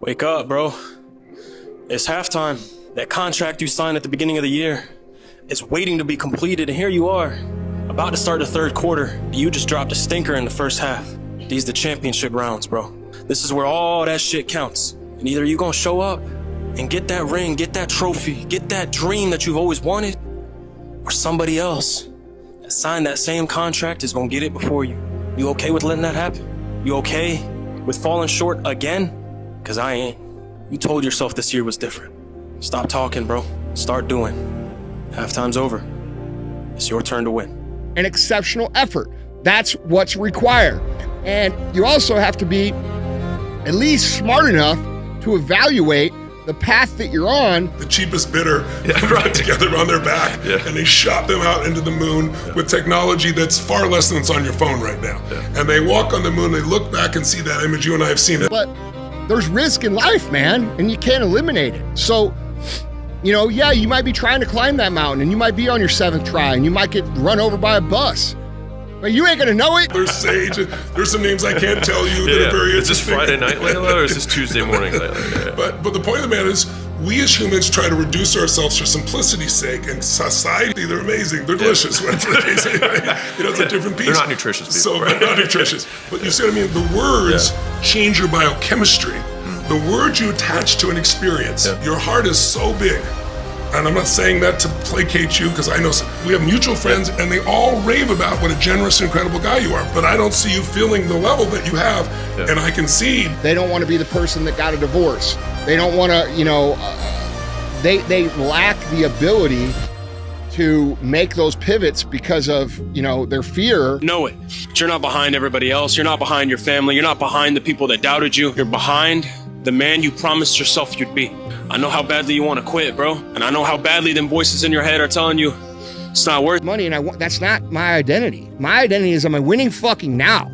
Wake up, bro. It's halftime. That contract you signed at the beginning of the year is waiting to be completed, and here you are, about to start the third quarter. You just dropped a stinker in the first half. These the championship rounds, bro. This is where all that shit counts. And either you gonna show up and get that ring, get that trophy, get that dream that you've always wanted, or somebody else that signed that same contract is gonna get it before you. You okay with letting that happen? You okay with falling short again? Cause I ain't. You told yourself this year was different. Stop talking, bro. Start doing. Halftime's over. It's your turn to win. An exceptional effort. That's what's required. And you also have to be at least smart enough to evaluate the path that you're on. The cheapest bidder got together on their back, and they shot them out into the moon with technology that's far less than it's on your phone right now. And they walk on the moon, they look back and see that image. You and I have seen it. But there's risk in life, man, and you can't eliminate it. So, you know, yeah, you might be trying to climb that mountain, and you might be on your 7th try, and you might get run over by a bus. But you ain't gonna know it. There's Sage. There's some names I can't tell you that are very Is this Friday night, Layla, or is this Tuesday morning, Layla? But the point of the matter is, we as humans try to reduce ourselves for simplicity's sake, and society, they're amazing, they're delicious. Whatever the case, it's a different piece. They're not nutritious people. So they're not nutritious. But you see what I mean? The words change your biochemistry. The words you attach to an experience. Your heart is so big. And I'm not saying that to placate you, because I know we have mutual friends and they all rave about what a generous, incredible guy you are. But I don't see you feeling the level that you have. And I concede. They don't want to be the person that got a divorce. They don't want to, they lack the ability to make those pivots because of, their fear. Know it. But you're not behind everybody else. You're not behind your family. You're not behind the people that doubted you. You're behind the man you promised yourself you'd be. I know how badly you want to quit, bro. And I know how badly them voices in your head are telling you it's not worth money. And that's not my identity. My identity is, am I winning fucking now?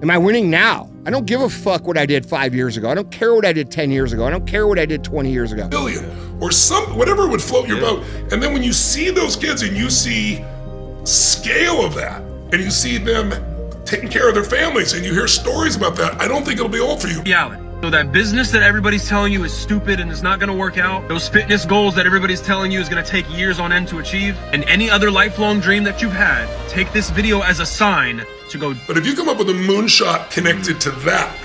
Am I winning now? I don't give a fuck what I did 5 years ago. I don't care what I did 10 years ago. I don't care what I did 20 years ago. Billion or whatever would float your boat. And then when you see those kids and you see scale of that, and you see them taking care of their families, and you hear stories about that, I don't think it'll be old for you. Yeah. So that business that everybody's telling you is stupid and is not going to work out, those fitness goals that everybody's telling you is going to take years on end to achieve, and any other lifelong dream that you've had, take this video as a sign to go. But if you come up with a moonshot connected to that,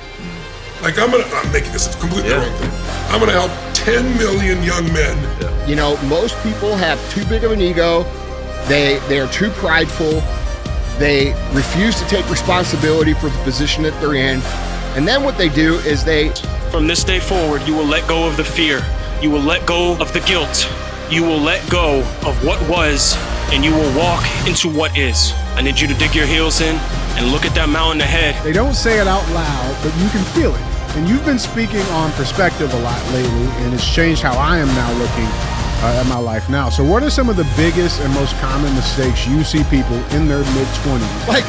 like I'm making this a completely wrong thing. I'm going to help 10 million young men. Most people have too big of an ego. They are too prideful. They refuse to take responsibility for the position that they're in. And then what they do is From this day forward, you will let go of the fear. You will let go of the guilt. You will let go of what was, and you will walk into what is. I need you to dig your heels in and look at that mountain ahead. They don't say it out loud, but you can feel it. And you've been speaking on perspective a lot lately, and it's changed how I am now looking at my life now. So what are some of the biggest and most common mistakes you see people in their mid-20s? Like,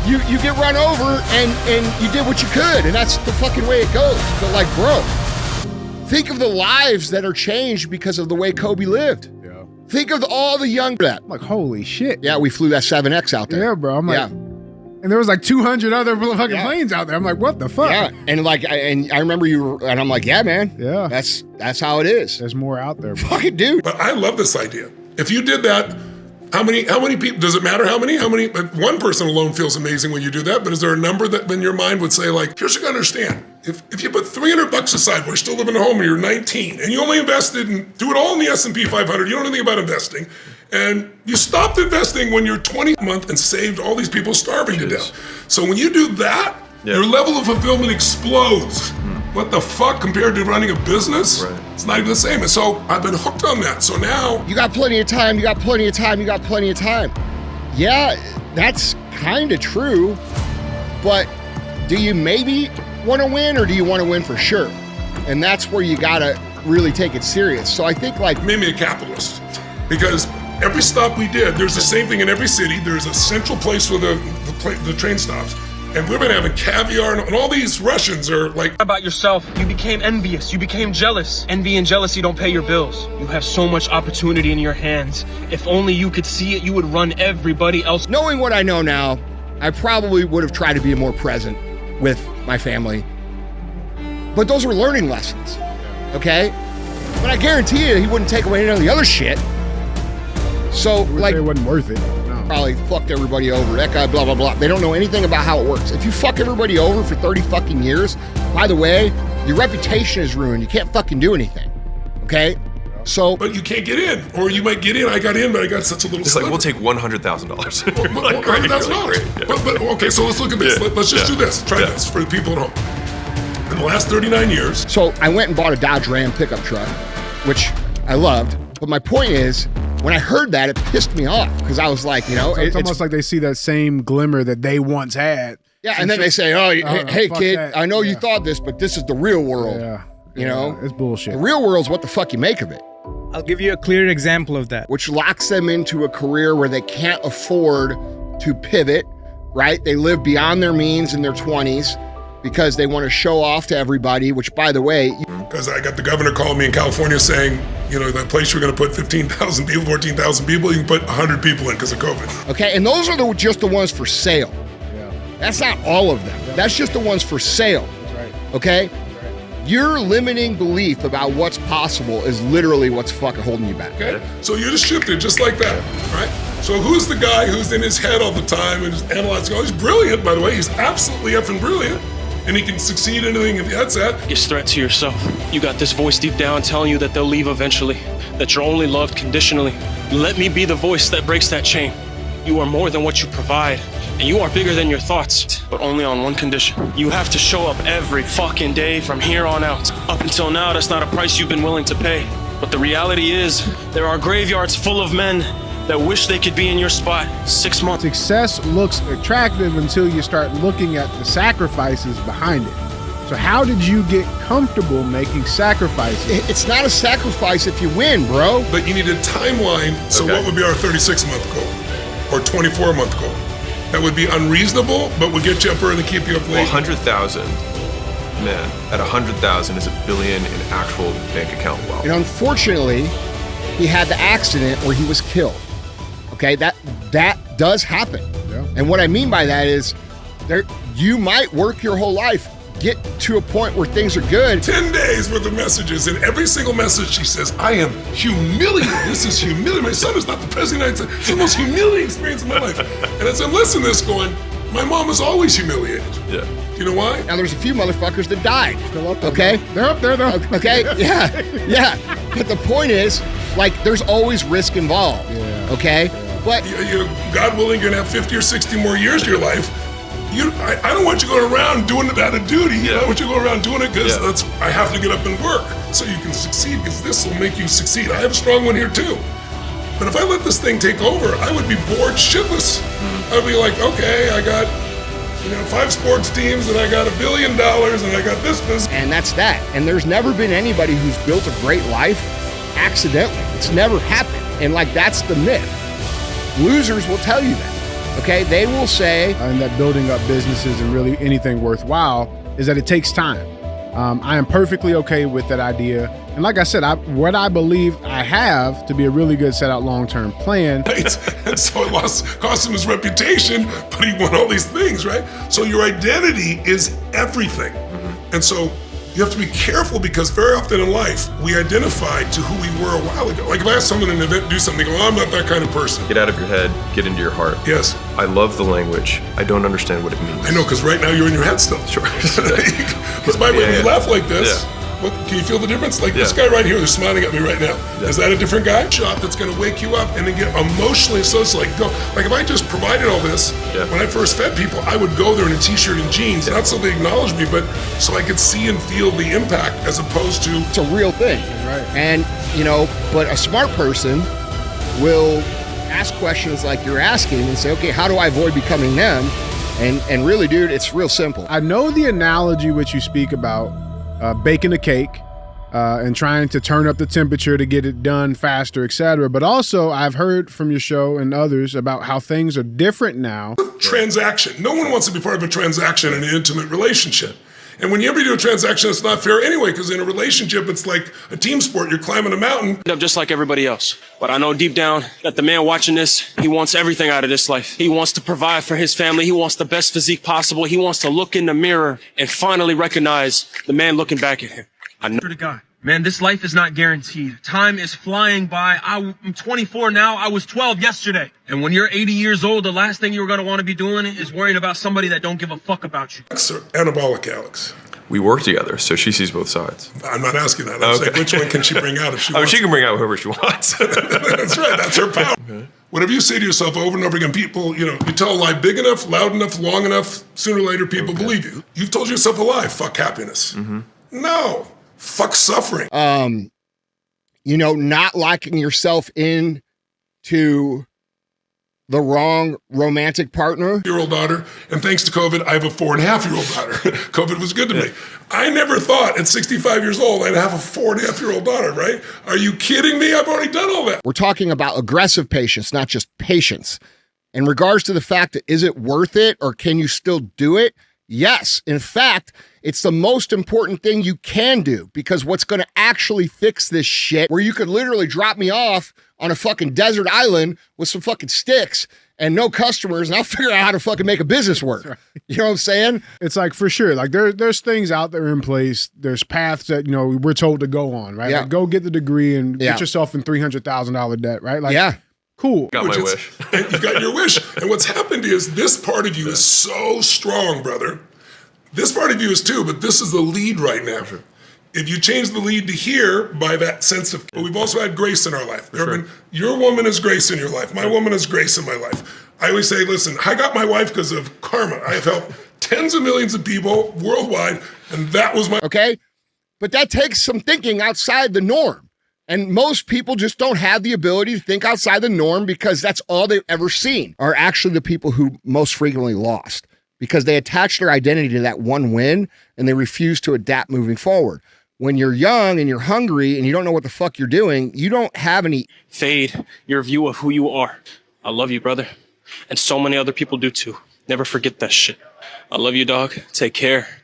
you get run over and you did what you could, and that's the fucking way it goes. But like, bro, think of the lives that are changed because of the way Kobe lived. Yeah. Think of all the young... I'm like, holy shit. Yeah, we flew that 7X out there. Yeah, bro. I'm like... And there was like 200 other fucking planes out there. I'm like, what the fuck? Yeah, and I remember you, and I'm like, yeah, man. Yeah. That's how it is. There's more out there, bro. Fucking dude. But I love this idea. If you did that, how many people, does it matter how many? But one person alone feels amazing when you do that, but is there a number that in your mind would say, like, here's what you gotta understand. If you put $300 aside while you're still living at home and you're 19, and you only invested and do it all in the S&P 500, you don't know anything about investing, and you stopped investing when you're 20 a month and saved all these people starving to death. So when you do that, your level of fulfillment explodes. What the fuck compared to running a business? Right. It's not even the same. And so I've been hooked on that. So now... You got plenty of time, you got plenty of time, you got plenty of time. Yeah, that's kind of true, but do you maybe want to win, or do you want to win for sure? And that's where you gotta really take it serious. So I think like... Made me a capitalist, because every stop we did, there's the same thing in every city. There's a central place where the train stops. And we've been having caviar, and all these Russians are like... About yourself, you became envious, you became jealous. Envy and jealousy don't pay your bills. You have so much opportunity in your hands. If only you could see it, you would run everybody else. Knowing what I know now, I probably would have tried to be more present with my family. But those were learning lessons, okay? But I guarantee you he wouldn't take away any of the other shit. So, like, it wasn't worth it. No. Probably fucked everybody over. That guy, blah, blah, blah. They don't know anything about how it works. If you fuck everybody over for 30 fucking years, by the way, your reputation is ruined. You can't fucking do anything, okay? So, but you can't get in, or you might get in. I got in, but I got such a little. It's like, we'll take $100,000. Like, $100,000. But okay, so let's look at this. Let's just do this. Try this for the people at home. In the last 39 years. So I went and bought a Dodge Ram pickup truck, which I loved. But my point is, when I heard that, it pissed me off because I was like, you know, so it's almost like they see that same glimmer that they once had. Yeah, and then they say, "Oh, hey kid, that. I know you thought this, but this is the real world." Yeah. You know, it's bullshit. The real world's what the fuck you make of it. I'll give you a clear example of that. Which locks them into a career where they can't afford to pivot, right? They live beyond their means in their 20s because they want to show off to everybody, which, by the way... Because I got the governor calling me in California saying, you know, that place you're going to put 15,000 people, 14,000 people, you can put 100 people in because of COVID. Okay, and those are just the ones for sale. Yeah. That's not all of them. That's just the ones for sale. That's right. Okay? Your limiting belief about what's possible is literally what's fucking holding you back. Okay? So you just shifted just like that, right? So who's the guy who's in his head all the time and is analyzing? Oh, he's brilliant, by the way. He's absolutely effing brilliant. And he can succeed in anything if that's that. Biggest threat to yourself. You got this voice deep down telling you that they'll leave eventually, that you're only loved conditionally. Let me be the voice that breaks that chain. You are more than what you provide, and you are bigger than your thoughts, but only on one condition. You have to show up every fucking day from here on out. Up until now, that's not a price you've been willing to pay. But the reality is, there are graveyards full of men that wish they could be in your spot 6 months. Success looks attractive until you start looking at the sacrifices behind it. So how did you get comfortable making sacrifices? It's not a sacrifice if you win, bro. But you need a timeline. So what would be our 36-month goal? Or 24-month goal? That would be unreasonable, but would get you up early and keep you up late. Well, 100,000, man, at 100,000 is $1 billion in actual bank account wealth. And unfortunately, he had the accident where he was killed. Okay, that does happen. Yeah. And what I mean by that is, you might work your whole life, get to a point where things are good. 10 days worth of messages, and every single message she says, I am humiliated. This is humiliating. My son is not the president of the United States. It's the most humiliating experience of my life. And as I'm listening to this going, my mom is always humiliated. Yeah. You know why? Now there's a few motherfuckers that died. Still up there, Okay? They're up there though. Okay, yeah. But the point is, like, there's always risk involved. Yeah. Okay? But You God willing, you're gonna have 50 or 60 more years of your life. I don't want you going around doing it out of duty. Yeah. I want you to go around doing it because Yeah. I have to get up and work so you can succeed, because this will make you succeed. I have a strong one here too. But if I let this thing take over, I would be bored shitless. I'd be like, okay, I got 5 sports teams and I got $1 billion and I got this. and that's that. And there's never been anybody who's built a great life accidentally. It's never happened. And like, that's the myth. Losers will tell you that. Okay, they will say, And that building up businesses and really anything worthwhile is that it takes time. I am perfectly okay with that idea. And like I said, what I believe I have to be a really good set out long-term plan. Right? And so it cost him his reputation, but he won all these things, right? So your identity is everything. And so you have to be careful, because very often in life, we identify to who we were a while ago. Like if I ask someone in an event to do something, they go, I'm not that kind of person. Get out of your head, get into your heart. Yes. I love the language. I don't understand what it means. I know, because right now you're in your head still. Sure. Because by the way, when you laugh like this, well, can you feel the difference? Like this guy right here who's smiling at me right now. Is that a different guy? Shot that's going to wake you up and then get emotionally associated. Like if I just provided all this, when I first fed people, I would go there in a t-shirt and jeans, not so they acknowledge me, but so I could see and feel the impact, as opposed to... it's a real thing. Right. And, but a smart person will ask questions like you're asking and say, okay, how do I avoid becoming them? And really, dude, it's real simple. I know the analogy which you speak about, baking a cake and trying to turn up the temperature to get it done faster, etc. But also, I've heard from your show and others about how things are different now. Transaction. No one wants to be part of a transaction in an intimate relationship. And when you ever do a transaction, it's not fair anyway, because in a relationship, it's like a team sport. You're climbing a mountain. I'm just like everybody else. But I know deep down that the man watching this, he wants everything out of this life. He wants to provide for his family. He wants the best physique possible. He wants to look in the mirror and finally recognize the man looking back at him. I know. To God. Man, this life is not guaranteed. Time is flying by. I'm 24 now. I was 12 yesterday. And when you're 80 years old, the last thing you're going to want to be doing is worrying about somebody that don't give a fuck about you. Sir, anabolic, Alex. We work together, so she sees both sides. I'm not asking that. I'm saying, which one can she bring out if she wants? She can bring out whoever she wants. That's right. That's her power. Okay. Whatever you say to yourself over and over again, people, you tell a lie big enough, loud enough, long enough, sooner or later people believe you. You've told yourself a lie. Fuck happiness. Mm-hmm. No. Fuck suffering. Not locking yourself in to the wrong romantic partner. Year-old daughter, and thanks to COVID, I have a 4.5-year-old daughter. COVID was good to me. I never thought at 65 years old I'd have a 4.5-year-old daughter, right? Are you kidding me? I've already done all that. We're talking about aggressive patience, not just patience. In regards to the fact that is it worth it or can you still do it? Yes. In fact, it's the most important thing you can do, because what's going to actually fix this shit, where you could literally drop me off on a fucking desert island with some fucking sticks and no customers, and I'll figure out how to fucking make a business work. Right. You know what I'm saying? It's like, for sure, like there's things out there in place. There's paths that, we're told to go on, right? Yeah. Like, go get the degree and get yourself in $300,000 debt, right? Like, yeah. Cool. Got my wish. You got your wish. And what's happened is this part of you is so strong, brother. This part of you is too, but this is the lead right now. Sure. If you change the lead to here by that sense of, but we've also had grace in our life. Your woman is grace in your life. My woman is grace in my life. I always say, listen, I got my wife because of karma. I have helped tens of millions of people worldwide, and that was my... Okay? But that takes some thinking outside the norm. And most people just don't have the ability to think outside the norm, because that's all they've ever seen are actually the people who most frequently lost, because they attach their identity to that one win and they refuse to adapt moving forward. When you're young and you're hungry and you don't know what the fuck you're doing, you don't have any... Fade your view of who you are. I love you, brother. And so many other people do too. Never forget that shit. I love you, dog. Take care.